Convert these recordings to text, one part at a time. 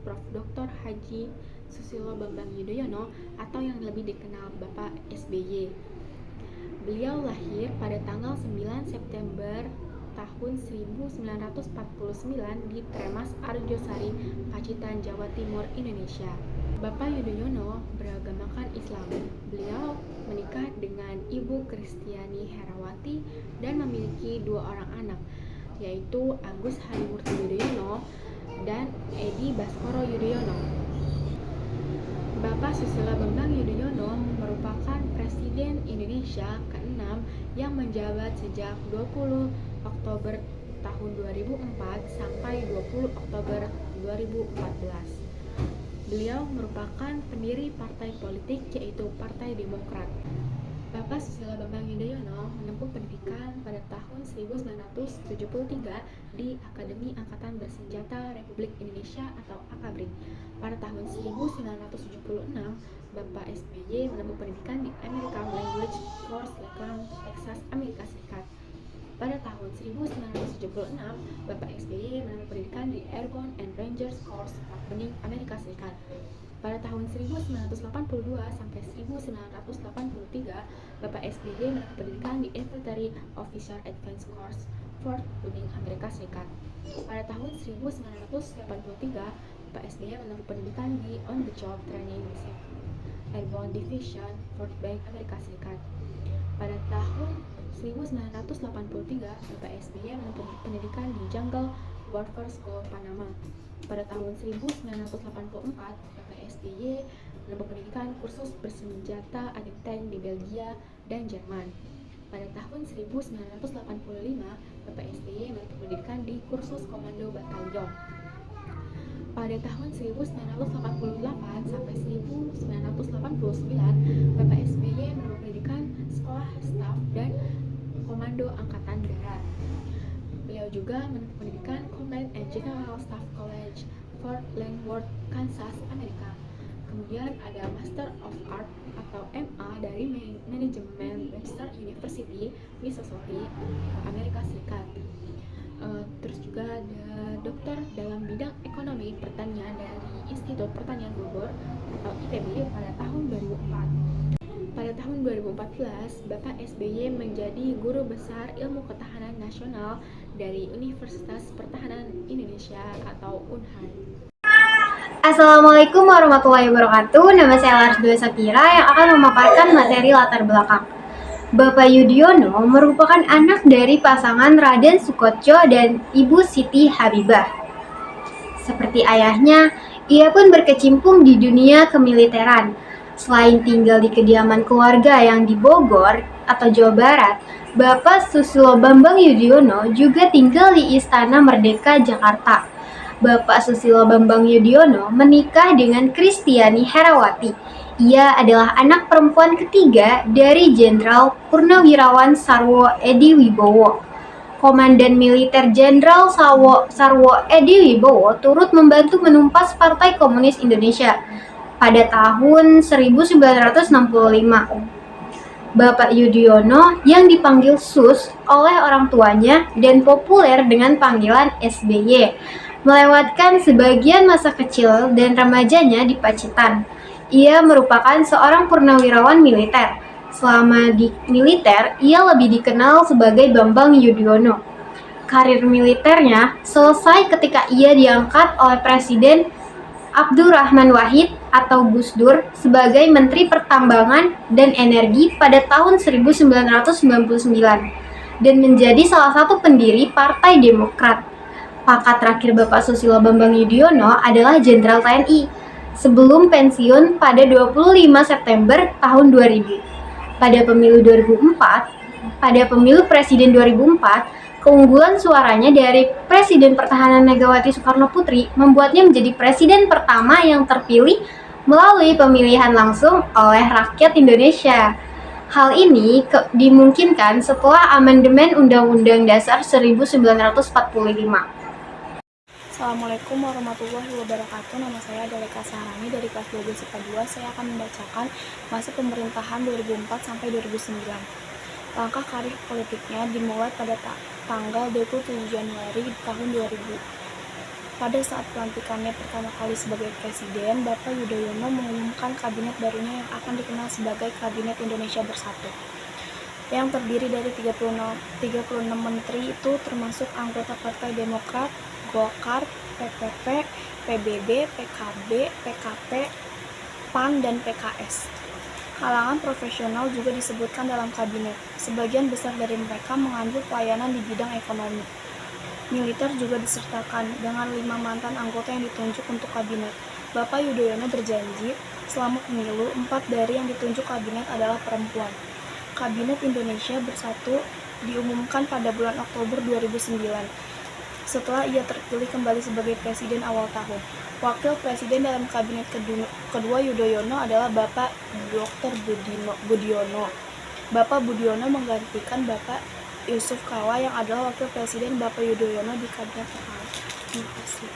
Prof. Dr. Haji Susilo Bambang Yudhoyono atau yang lebih dikenal Bapak SBY. Beliau lahir pada tanggal 9 September tahun 1949 di Tremas Arjosari, Pacitan, Jawa Timur, Indonesia. Bapak Yudhoyono beragamakan Islam. Beliau menikah dengan Ibu Kristiani Herawati dan memiliki 2 orang anak, yaitu Agus Harimurti Yudhoyono dan Edi Baskoro Yudhoyono. Bapak Susilo Bambang Yudhoyono merupakan Presiden Indonesia ke-6 yang menjabat sejak 20 Oktober tahun 2004 sampai 20 Oktober 2014. Beliau merupakan pendiri partai politik yaitu Partai Demokrat. Bapak Susilo Bambang Yudhoyono menempuh pendidikan pada tahun 1973 di Akademi Angkatan Bersenjata Republik Indonesia atau AKABRI. Pada tahun 1976, Bapak SBY menempuh pendidikan di American Language Course Lakeland, Texas, Amerika Serikat. Pada tahun 1976, Bapak SBY menempuh pendidikan di Airborne and Rangers Corps, Fort Benning, Amerika Serikat. Pada tahun 1982 sampai 1983, Bapak SBY menempuh pendidikan di Infantry Officer Advanced Course, Fort Benning, Amerika Serikat. Pada tahun 1983, Bapak SBY menempuh pendidikan di On the Job Training Airborne Division, Fort Bragg, Amerika Serikat. Pada tahun 1983, Bapak SBY menempuh pendidikan di Jungle Warfare School, Panama. Pada tahun 1984, Bapak SBY menempuh pendidikan kursus bersenjata anti tank di Belgia dan Jerman. Pada tahun 1985, Bapak SBY menempuh pendidikan di kursus Komando Batalion. Pada tahun 1988 sampai 1989, Bapak SBY menempuh pendidikan Sekolah Staf dan Komando Angkatan Darat. Beliau juga menempuh pendidikan Command and General Staff College, Fort Leavenworth, Kansas, Amerika. Kemudian ada Master of Art atau MA dari Manajemen Webster University, Missouri, Amerika Serikat. Terus juga ada dokter dalam bidang ekonomi pertanian dari Institut Pertanian Bogor atau IPB pada tahun 2004. Pada tahun 2014, Bapak SBY menjadi Guru Besar Ilmu Ketahanan Nasional dari Universitas Pertahanan Indonesia atau UNHAN. Assalamualaikum warahmatullahi wabarakatuh. Nama saya Lars Dwi Sapira yang akan memaparkan materi latar belakang. Bapak Yudhoyono merupakan anak dari pasangan Raden Sukotjo dan Ibu Siti Habibah. Seperti ayahnya, ia pun berkecimpung di dunia kemiliteran. Selain tinggal di kediaman keluarga yang di Bogor atau Jawa Barat, Bapak Susilo Bambang Yudhoyono juga tinggal di Istana Merdeka, Jakarta. Bapak Susilo Bambang Yudhoyono menikah dengan Kristiani Herawati. Ia adalah anak perempuan ketiga dari Jenderal Purnawirawan Sarwo Edi Wibowo. Komandan Militer Jenderal Sarwo Edi Wibowo turut membantu menumpas Partai Komunis Indonesia pada tahun 1965. Bapak Yudhoyono yang dipanggil Sus oleh orang tuanya dan populer dengan panggilan SBY, melewatkan sebagian masa kecil dan remajanya di Pacitan. Ia merupakan seorang purnawirawan militer. Selama di militer, ia lebih dikenal sebagai Bambang Yudhoyono. Karir militernya selesai ketika ia diangkat oleh Presiden Abdurrahman Wahid atau Gus Dur sebagai Menteri Pertambangan dan Energi pada tahun 1999 dan menjadi salah satu pendiri Partai Demokrat. Pangkat terakhir Bapak Susilo Bambang Yudhoyono adalah Jenderal TNI sebelum pensiun pada 25 September tahun 2000. Pada pemilu Presiden 2004, keunggulan suaranya dari Presiden Pertahanan Megawati Soekarno Putri membuatnya menjadi presiden pertama yang terpilih melalui pemilihan langsung oleh rakyat Indonesia. Hal ini dimungkinkan setelah amandemen Undang-Undang Dasar 1945. Assalamualaikum warahmatullahi wabarakatuh. Nama saya Daleka Saharani dari kelas 12 IPA 2. Saya akan membacakan masa pemerintahan 2004 sampai 2009. Langkah karir politiknya dimulai pada tanggal 27 Januari tahun 2000. Pada saat pelantikannya pertama kali sebagai presiden, Bapak Yudhoyono mengumumkan kabinet barunya yang akan dikenal sebagai Kabinet Indonesia Bersatu, yang terdiri dari 36 menteri itu termasuk anggota Partai Demokrat, Golkar, PPP, PBB, PKB, PKP, PAN, dan PKS. Kalangan profesional juga disebutkan dalam kabinet. Sebagian besar dari mereka mengambil pelayanan di bidang ekonomi. Militer juga disertakan dengan 5 mantan anggota yang ditunjuk untuk kabinet. Bapak Yudhoyono berjanji selama pemilu 4 dari yang ditunjuk kabinet adalah perempuan. Kabinet Indonesia Bersatu diumumkan pada bulan Oktober 2009 setelah ia terpilih kembali sebagai presiden awal tahun. Wakil presiden dalam kabinet kedua Yudhoyono adalah Bapak Dr. Budiono. Bapak Budiono menggantikan Bapak Yusuf Kala yang adalah wakil presiden Bapak Yudhoyono di kabinet pertama. Terima kasih.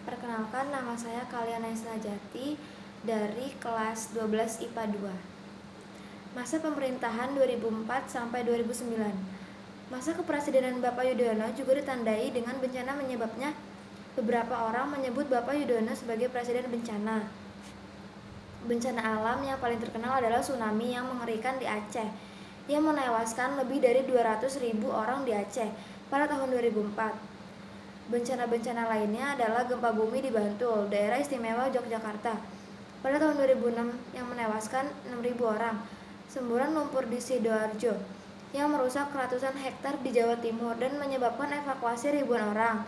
Perkenalkan, nama saya Kaliana Jati dari kelas 12 IPA 2. Masa pemerintahan 2004 sampai 2009. Masa kepresidenan Bapak Yudhoyono juga ditandai dengan bencana menyebabnya beberapa orang menyebut Bapak Yudhoyono sebagai presiden bencana. Bencana alam yang paling terkenal adalah tsunami yang mengerikan di Aceh, yang menewaskan lebih dari 200.000 orang di Aceh pada tahun 2004. Bencana-bencana lainnya adalah gempa bumi di Bantul, daerah istimewa Yogyakarta, pada tahun 2006 yang menewaskan 6.000 orang, semburan lumpur di Sidoarjo, yang merusak ratusan hektar di Jawa Timur dan menyebabkan evakuasi ribuan orang,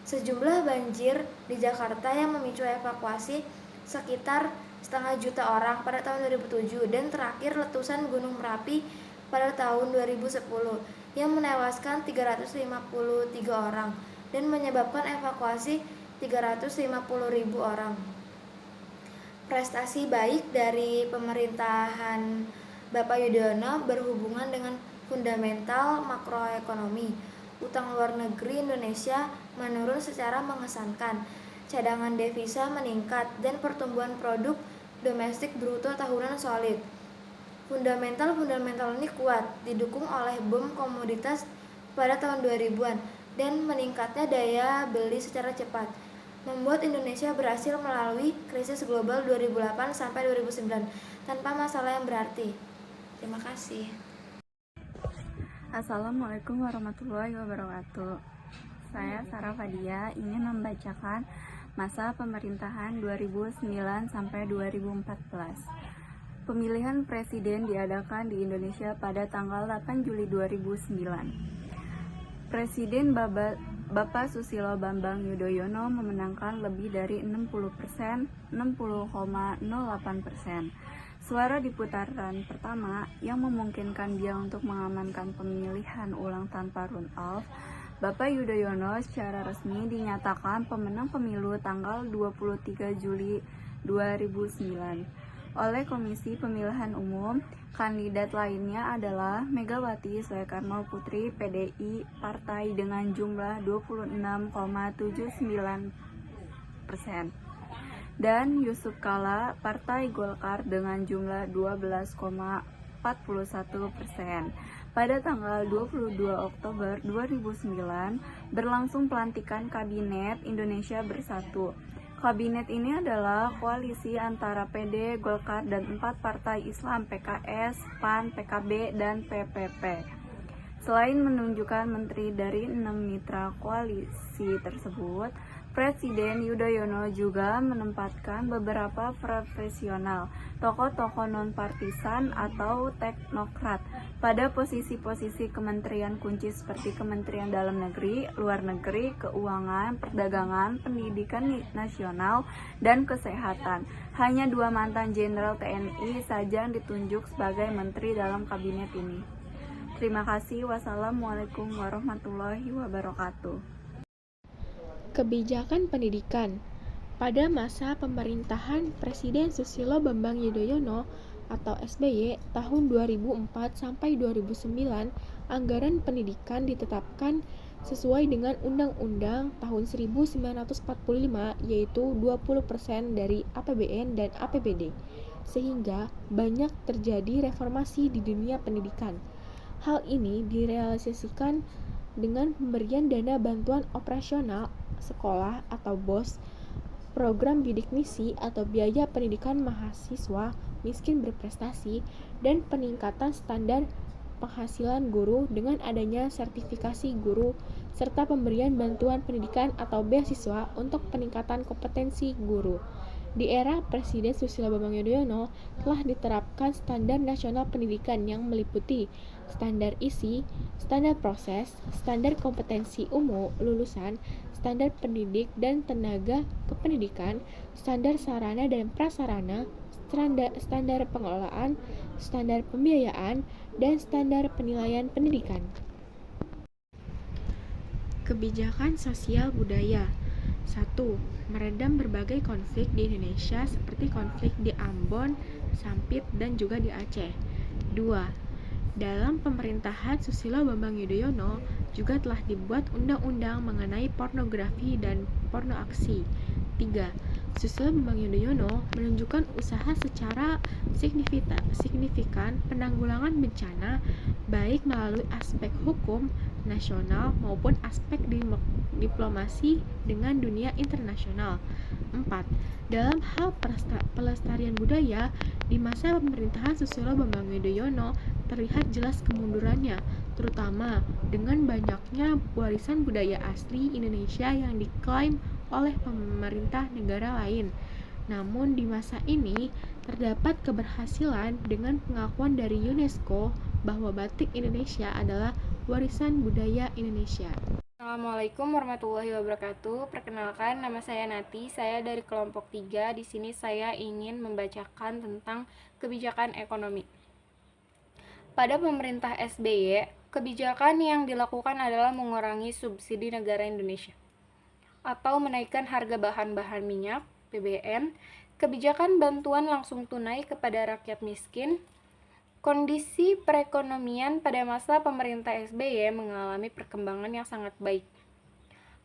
sejumlah banjir di Jakarta yang memicu evakuasi sekitar 500.000 orang pada tahun 2007, dan terakhir letusan Gunung Merapi pada tahun 2010 yang menewaskan 353 orang dan menyebabkan evakuasi 350.000 orang. Prestasi baik dari pemerintahan Bapak Yudhoyono berhubungan dengan fundamental makroekonomi. Utang luar negeri Indonesia menurun secara mengesankan, cadangan devisa meningkat, dan pertumbuhan produk domestik bruto tahunan solid. Fundamental ini kuat, didukung oleh boom komoditas pada tahun 2000-an dan meningkatnya daya beli secara cepat, membuat Indonesia berhasil melalui krisis global 2008 sampai 2009 tanpa masalah yang berarti. Terima kasih. Assalamualaikum warahmatullahi wabarakatuh. Saya Sarah Fadia ingin membacakan masa pemerintahan 2009 sampai 2014. Pemilihan presiden diadakan di Indonesia pada tanggal 8 Juli 2009. Presiden Bapak Susilo Bambang Yudhoyono memenangkan lebih dari 60%, 60,08% suara di putaran pertama yang memungkinkan dia untuk mengamankan pemilihan ulang tanpa run-off. Bapak Yudhoyono secara resmi dinyatakan pemenang pemilu tanggal 23 Juli 2009 oleh Komisi Pemilihan Umum. Kandidat lainnya adalah Megawati Soekarno Putri PDI partai dengan jumlah 26,79% dan Yusuf Kala Partai Golkar dengan jumlah 12,41%. Pada tanggal 22 Oktober 2009 berlangsung pelantikan Kabinet Indonesia Bersatu. Kabinet ini adalah koalisi antara PD, Golkar, dan 4 partai Islam PKS, PAN, PKB, dan PPP. Selain menunjukkan menteri dari 6 mitra koalisi tersebut, Presiden Yudhoyono juga menempatkan beberapa profesional, tokoh-tokoh non-partisan atau teknokrat pada posisi-posisi kementerian kunci seperti Kementerian Dalam Negeri, Luar Negeri, Keuangan, Perdagangan, Pendidikan Nasional, dan Kesehatan. Hanya 2 mantan Jenderal TNI saja yang ditunjuk sebagai menteri dalam kabinet ini. Terima kasih. Wassalamualaikum warahmatullahi wabarakatuh. Kebijakan pendidikan. Pada masa pemerintahan Presiden Susilo Bambang Yudhoyono atau SBY tahun 2004 sampai 2009, anggaran pendidikan ditetapkan sesuai dengan Undang-Undang tahun 1945, yaitu 20% dari APBN dan APBD, sehingga banyak terjadi reformasi di dunia pendidikan. Hal ini direalisasikan dengan pemberian dana bantuan operasional sekolah atau BOS, program bidik misi atau biaya pendidikan mahasiswa miskin berprestasi, dan peningkatan standar penghasilan guru dengan adanya sertifikasi guru, serta pemberian bantuan pendidikan atau beasiswa untuk peningkatan kompetensi guru. Di era Presiden Susilo Bambang Yudhoyono telah diterapkan standar nasional pendidikan yang meliputi standar isi, standar proses, standar kompetensi umum lulusan, standar pendidik dan tenaga kependidikan, standar sarana dan prasarana, standar pengelolaan, standar pembiayaan, dan standar penilaian pendidikan. Kebijakan sosial budaya. 1. Meredam berbagai konflik di Indonesia seperti konflik di Ambon, Sampit, dan juga di Aceh. 2. Dalam pemerintahan Susilo Bambang Yudhoyono juga telah dibuat undang-undang mengenai pornografi dan porno aksi. 3. Susilo Bambang Yudhoyono menunjukkan usaha secara signifikan penanggulangan bencana baik melalui aspek hukum nasional maupun aspek diplomasi dengan dunia internasional. 4. Dalam hal pelestarian budaya, di masa pemerintahan Susilo Bambang Yudhoyono terlihat jelas kemundurannya, terutama dengan banyaknya warisan budaya asli Indonesia yang diklaim oleh pemerintah negara lain. Namun di masa ini terdapat keberhasilan dengan pengakuan dari UNESCO bahwa batik Indonesia adalah warisan budaya Indonesia. Assalamualaikum warahmatullahi wabarakatuh. Perkenalkan, nama saya Nati. Saya dari kelompok 3. Di sini saya ingin membacakan tentang kebijakan ekonomi. Pada pemerintah SBY, kebijakan yang dilakukan adalah mengurangi subsidi negara Indonesia atau menaikkan harga bahan-bahan minyak, BBM, kebijakan bantuan langsung tunai kepada rakyat miskin. Kondisi perekonomian pada masa pemerintah SBY mengalami perkembangan yang sangat baik.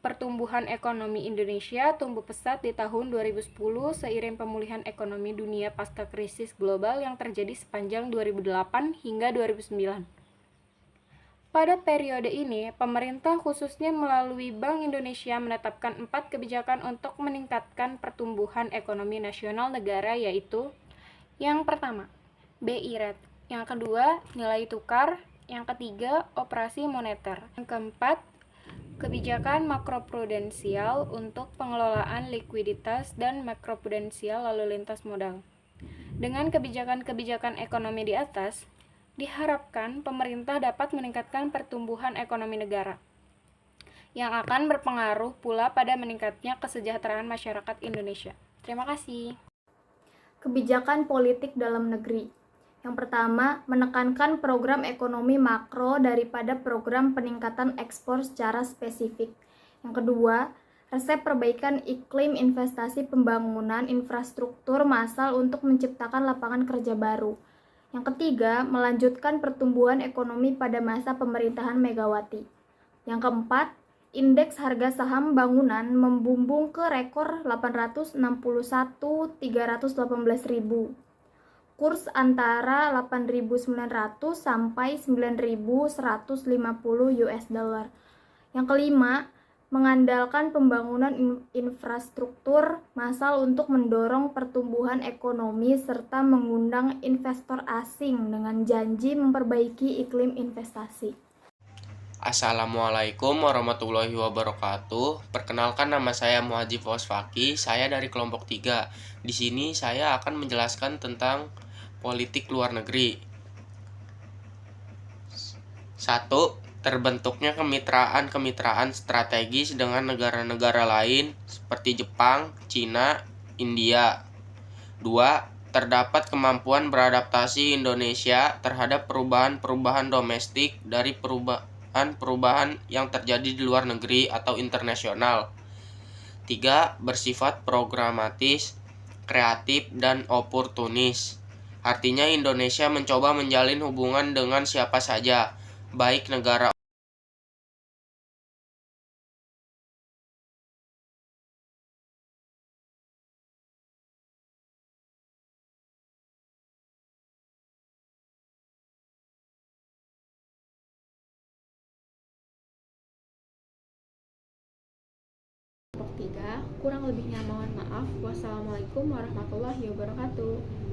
Pertumbuhan ekonomi Indonesia tumbuh pesat di tahun 2010 seiring pemulihan ekonomi dunia pasca krisis global yang terjadi sepanjang 2008 hingga 2009. Pada periode ini, pemerintah khususnya melalui Bank Indonesia menetapkan 4 kebijakan untuk meningkatkan pertumbuhan ekonomi nasional negara, yaitu yang pertama, BI Rate, yang kedua, nilai tukar, yang ketiga, operasi moneter, yang keempat, kebijakan makroprudensial untuk pengelolaan likuiditas dan makroprudensial lalu lintas modal. Dengan kebijakan-kebijakan ekonomi di atas, diharapkan pemerintah dapat meningkatkan pertumbuhan ekonomi negara, yang akan berpengaruh pula pada meningkatnya kesejahteraan masyarakat Indonesia. Terima kasih. Kebijakan politik dalam negeri. Yang pertama, menekankan program ekonomi makro daripada program peningkatan ekspor secara spesifik. Yang kedua, resep perbaikan iklim investasi pembangunan infrastruktur massal untuk menciptakan lapangan kerja baru. Yang ketiga, melanjutkan pertumbuhan ekonomi pada masa pemerintahan Megawati. Yang keempat, indeks harga saham bangunan membumbung ke rekor 861.318.000. Kurs antara 8.900 sampai 9.150 US dollar. Yang kelima, mengandalkan pembangunan infrastruktur massal untuk mendorong pertumbuhan ekonomi serta mengundang investor asing dengan janji memperbaiki iklim investasi. Assalamualaikum warahmatullahi wabarakatuh. Perkenalkan, nama saya Muhaji Fawaz Faki. Saya dari kelompok 3. Di sini saya akan menjelaskan tentang politik luar negeri. 1. Terbentuknya kemitraan strategis dengan negara-negara lain seperti Jepang, Cina, India. 2. Terdapat kemampuan beradaptasi Indonesia terhadap perubahan-perubahan domestik dari perubahan yang terjadi di luar negeri atau internasional. 3. Bersifat programatis, kreatif, dan oportunis. Artinya Indonesia mencoba menjalin hubungan dengan siapa saja, baik negara Kurang lebihnya mohon maaf. Wassalamualaikum warahmatullahi wabarakatuh.